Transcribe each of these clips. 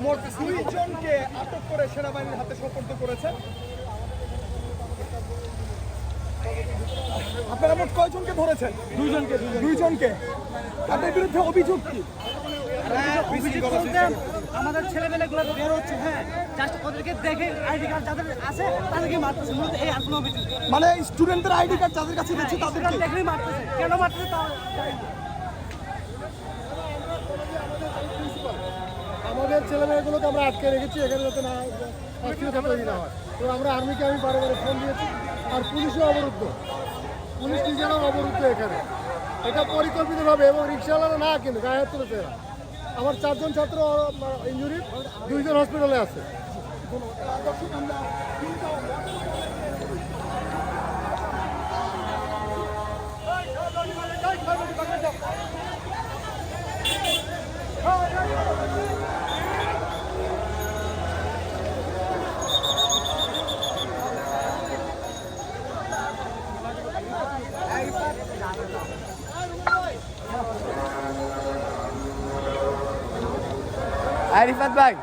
মোট 2 জনকে আটক করে সেনাবাহিনীর হাতে সোপর্দ করেছে। আপনারা মোট কয়জনকে ধরেছেন? 2 জনকে। তাদের বিরুদ্ধে অভিযোগ কি? আমাদের ছেলেমেয়েগুলো বের হচ্ছে, হ্যাঁ, জাস্ট ওদেরকে দেখে আইডি কার্ড যাদের আছে তাদেরকে মারতেছে। এই আর কোনো অভিযোগ মানে স্টুডেন্টদের আইডি কার্ড যাদের কাছে দিচ্ছে তাদেরকে দেখলেই মারতেছে। কেন মারতেছে তা আমাদের ছেলেমেয়েগুলোকে আমরা আটকে রেখেছি এখানে যাতে না অস্থিরতা তৈরি না হয়। তো আমরা আর্মিকে আমি বারে ফোন দিয়েছি, আর পুলিশও অবরুদ্ধ, পুলিশ নিজেরাও অবরুদ্ধ এখানে। এটা পরিকল্পিতভাবে, এবং রিক্সাওয়ালারা না কিন্তু গায়ে হাত তুলেছে এরা। আমার 4 জন ছাত্র ইঞ্জুরি, 2 জন হসপিটালে আছে। আরিফাত ভাই,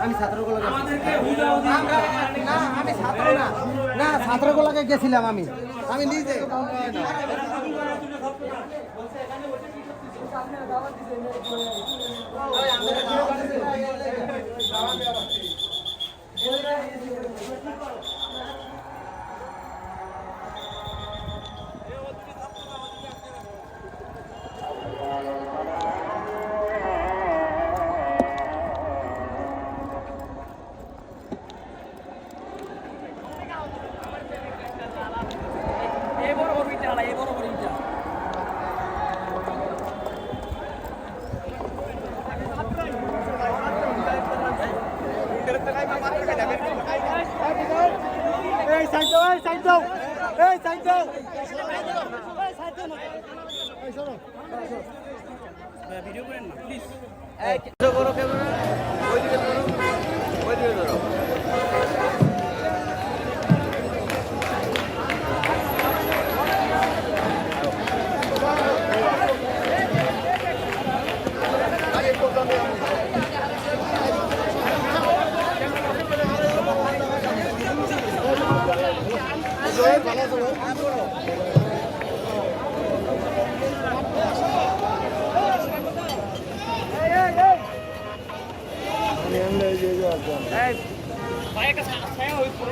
আমি ছাত্রগুলোকে গেছিলাম আমি নিজে। ভিডিও করেন না প্লিজ। করো ক্যামেরা, ওইদিকে ধরো, ওইদিকে ধরো। ভাই একটা ছায়া হইতো।